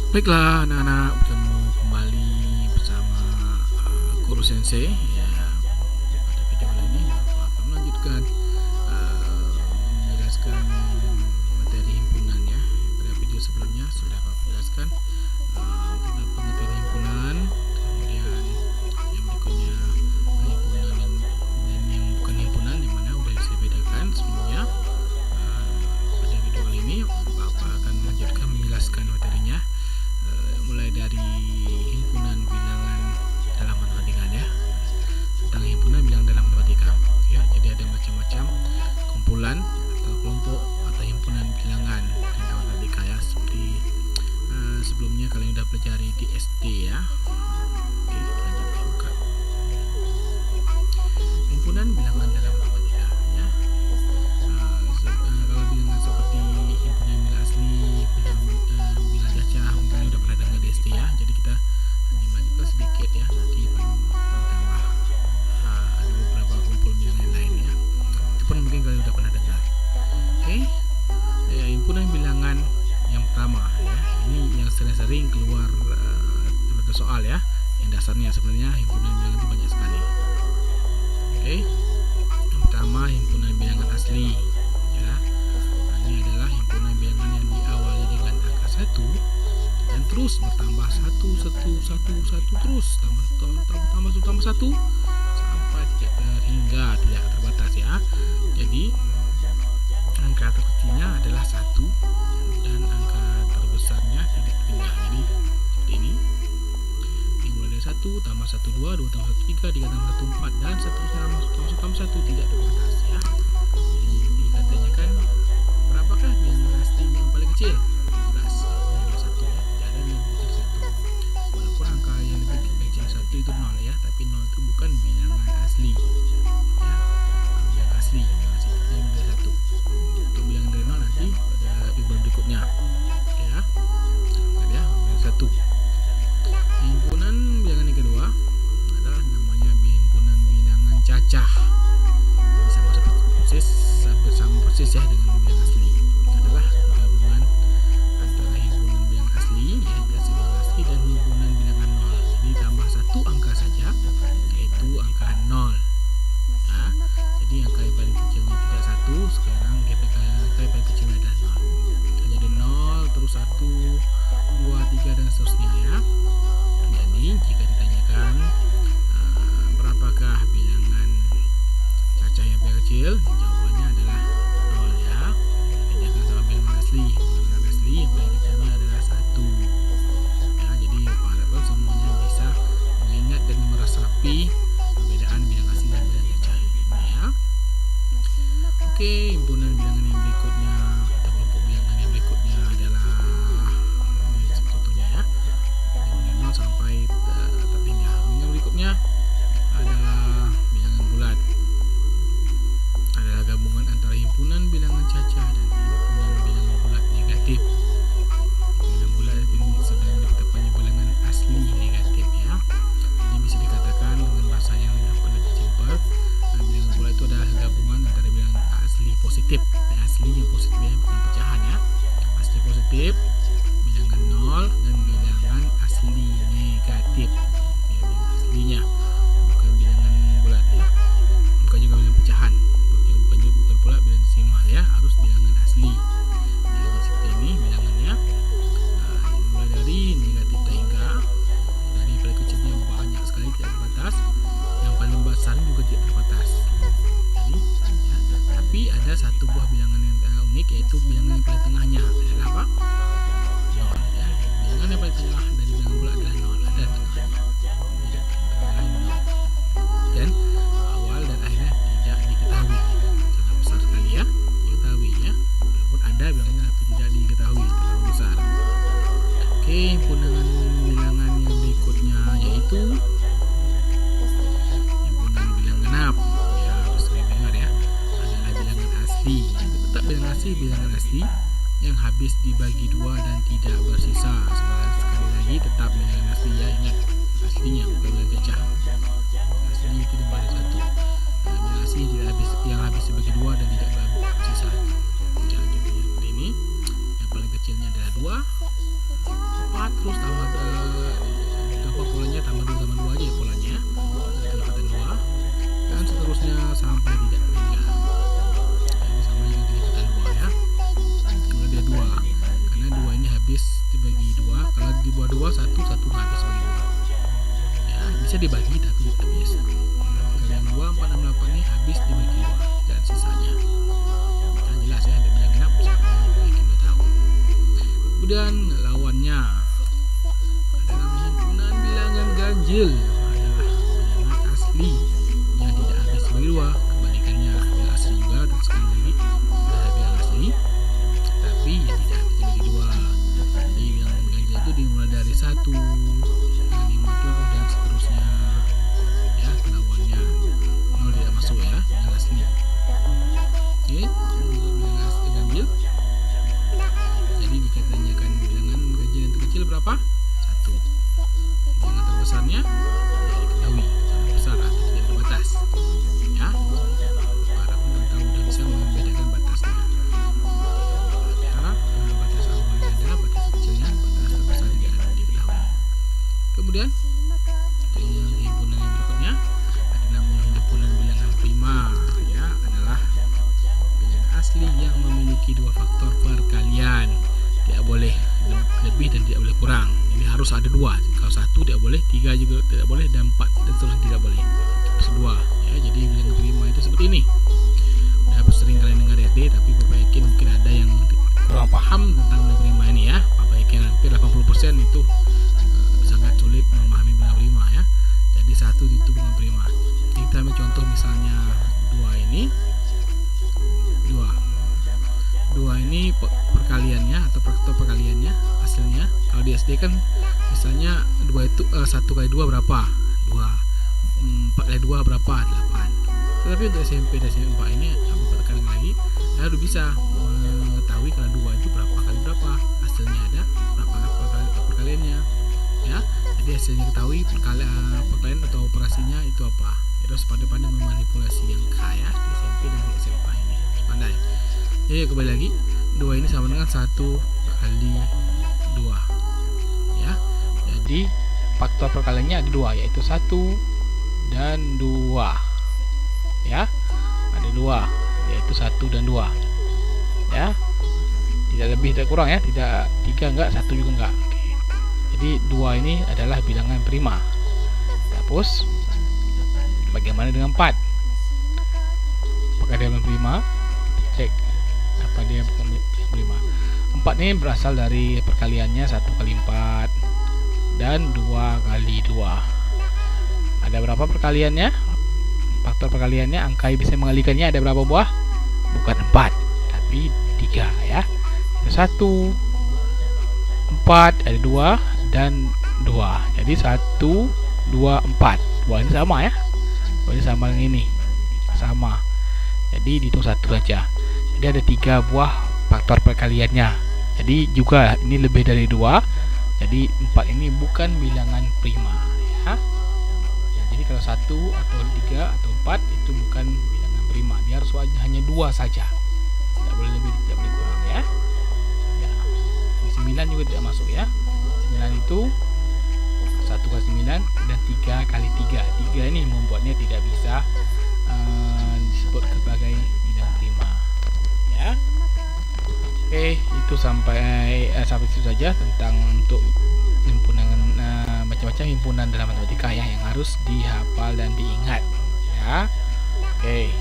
Baiklah anak-anak, bertemu kembali bersama Guru Sensei ya. Pada video kali ini Bapak akan melanjutkan menjelaskan materi himpunan ya. Pada video sebelumnya sudah Bapak jelaskan tentang pengertian himpunan, kemudian yang berikutnya himpunan dan yang bukan himpunan, yang mana sudah saya bedakan sebelumnya. Pada video kali ini Bapak akan melanjutkan menjelaskan materinya, mulai dari himpunan bilangan dalam matematika ya, tentang himpunan bilangan dalam matematika ya. Jadi ada macam-macam kumpulan atau kelompok atau himpunan bilangan dalam matematika ya, seperti sebelumnya kalian sudah pelajari di SD ya. Oke, lanjut kita buka himpunan bilangan dalam matematika ya. Kalau bilangan seperti himpunan bilangan asli, bilangan cacah, mungkin udah pernah dengar di SD ya. Jadi kita hanya melanjutkan sedikit ya, nanti ditambah ada beberapa kumpul bilangan lain ya, itu pun mungkin kalian udah pernah dengar. Oke, himpunan bilangan yang pertama ya, ini yang sering-sering keluar pada soal ya. Yang dasarnya sebenarnya himpunan bilangan itu banyak sekali. Oke, yang pertama himpunan bilangan asli ya. Ini adalah himpunan bilangan yang diawali dengan angka 1 dan terus bertambah satu terus tambah satu sampai hingga tidak terbatas ya. Jadi angka terkecilnya adalah 1 dan angka terbesarnya tidak tertinggal. Jadi seperti ini. Dimulai dari 1 tambah 1 2 2 tambah 1 3 3 tambah 1 4 dan seterusnya tambah 1 tidak terbatas ya. Jadi katanya kan berapakah bilangan asli yang paling kecil? 11. Satu ya, tidak ada yang lebih kecil 1. Walaupun angka yang lebih kecil 1 itu 0 ya, tapi 0 itu bukan bilangan asli ya. Bilangan asli yang dari 1. Untuk bilangan dari 0 nanti pada ibarat berikutnya ya. Ada ya, bilangan 1. Himpunan bilangan yang kedua adalah namanya himpunan bilangan cacah. Sama persis ya dengan bilangan asli. Adalah gabungan antara himpunan bilangan asli ya, bilangan asli dan himpunan bilangan 0. Jadi tambah satu angka saja, yaitu angka 0 ya. Jadi angka yang paling kecilnya tidak 1, sekarang angka yang paling kecilnya adalah 0. Jadi 0 terus 1 2 3 dan seterusnya ya. Jadi jika ditanyakan berapakah bilangan cacah yang paling kecil, jawabannya adalah 0 ya. Bedakan sama bilangan asli. Bilangan asli yang paling kecilnya adalah 1 ya. Jadi para semuanya bisa mengingat dan meresapi perbedaan bilangan asli dan bilangan cacah ini ya. Oke, himpunan bilangan yang berikutnya atau kelompok bilangan yang berikutnya adalah ini contohnya ya, dari 0 sampai tertinggal. Yang berikutnya adalah bilangan bulat. Adalah gabungan antara himpunan bilangan cacah dan himpunan bilangan bulat negatif. Bilangan bulat ini sebenarnya tepatnya bilangan asli negatif ya. Ini bisa dikatakan dengan bahasa yang lebih simpel, bilangan bulat itu adalah gabungan antara bilangan asli positif dan asli yang positif ya, bukan pecahan ya. Asli positif, bilangan 0 dan bilangan asli negatif ya, bilangan aslinya, bukan bilangan bulat ya, bukan juga bilangan pecahan, bukan pula bilangan desimal ya, harus bilangan asli. Jadi seperti ini bilangannya, mulai dari negatif hingga dari paling kecilnya banyak sekali tidak terbatas, yang paling besar juga tidak terbatas. Jadi ya, tapi ada satu buah bilangan yang unik, yaitu bilangan yang paling tengahnya adalah apa? 0 ya. Bilangan yang paling tengah dari bilangan bulat adalah 0, ada tengahnya. Dan awal dan akhirnya tidak diketahui, sangat besar sekali ya, diketahui ya, walaupun ada bilangnya tapi tidak diketahui, terlalu besar. Oke, himpunan bilangan yang berikutnya yaitu himpunan bilangan genap ya, harus sering dengar ya, adalah bilangan asli. Tetap bilangan asli yang habis dibagi 2 dan tidak bersisa. Sekali lagi tetap bilangan asli ya, ingat aslinya bukan bilangan cacah. Asli itu dimana 1. Bilangan asli yang habis dibagi 2 dan tidak bersisa. Ya, jadi ini yang paling kecilnya adalah 2, 4 Kemudian lawannya ada namanya himpunan bilangan ganjil, adalah bilangan asli yang tidak habis bagi 2. Kebalikannya bilangan asli juga, dan sekali lagi adalah bilangan asli tapi yang tidak habis bagi 2. Jadi bilangan ganjil itu dimulai dari 1, 50 dan seterusnya ya. Lawannya 0 tidak masuk ya, bilangan asli. Oke, untuk bilangan asli ganjil, jadi jika ditanyakan bilangan ganjil yang terkecil berapa? 1. Bilangan terbesarnya ya diketahui sangat besar atau tidak terbatas ya. Para peserta udah bisa membedakan batasnya. Ada batas awalnya, ada batas kecilnya, batas terbesar tidak ada diketahui. Kemudian yang himpunan yang berikutnya ada namanya himpunan bilangan prima ya, adalah bilangan asli yang memiliki 2 faktor perkalian. Tidak boleh lebih dan tidak boleh kurang. Ini harus ada 2. Kalau 1 tidak boleh, 3 juga tidak boleh, dan 4 dan seterusnya tidak boleh. Harus 2 ya. Jadi bilangan prima itu seperti ini. Udah sering kalian dengar SD, tapi Bapak yakin mungkin ada yang kurang paham tentang bilangan prima ini ya. Bapak yakin hampir 80% itu sangat sulit memahami bilangan prima ya. Jadi 1 itu bilangan prima. Kita ambil contoh misalnya 2 ini. 2 ini perkaliannya atau faktor perkaliannya hasilnya. Kalau di SD kan misalnya 2 itu 1 kali 2 berapa? 2. 4 kali 2 berapa? 8. Tetapi untuk SMP dan SMP 4 ini aku tekan lagi, harus bisa mengetahui kalau 2 itu berapa kali berapa, hasilnya ada berapa perkaliannya ya. Jadi hasilnya ketahui, perkalian atau operasinya itu apa. Terus pandai-pandai memanipulasi yang kaya di SMP dan di SMA ini, pandai. Jadi kembali lagi, 2 ini sama dengan 1 kali 2 ya. Jadi faktor perkaliannya ada 2, yaitu 1 dan 2 ya. Ada 2, yaitu 1 dan 2 ya. Tidak lebih tidak kurang ya, tidak 3 enggak, 1 juga enggak. Oke. Jadi 2 ini adalah bilangan prima. Terus bagaimana dengan 4? Apakah dia bilangan prima? Cek apa dia bilangan prima. 4 ini berasal dari perkaliannya 1 kali 4 dan 2 kali 2. Ada berapa perkaliannya? Faktor perkaliannya, angka yang bisa mengalikannya ada berapa buah? Bukan 4, tapi 3 ya. Itu 1, 4, ada 2 dan 2. Jadi 1, 2, 4. 2 ini sama ya. 2 ini sama dengan ini. Sama. Jadi dihitung 1 saja. Jadi ada 3 buah faktor perkaliannya. Jadi juga ini lebih dari 2. Jadi 4 ini bukan bilangan prima ya. Jadi kalau 1 atau 3 atau 4 itu bukan bilangan prima. Dia harus hanya 2 saja. Tidak boleh lebih, tidak boleh kurang ya. Ya. 9 juga tidak masuk ya. 9 itu 1 kali 9 dan 3 kali 3. 3 ini membuatnya tidak bisa disebut sebagai bilangan prima ya. Oke, itu sampai itu saja tentang untuk himpunan macam-macam himpunan dalam matematika ya, yang harus dihafal dan diingat ya. Oke.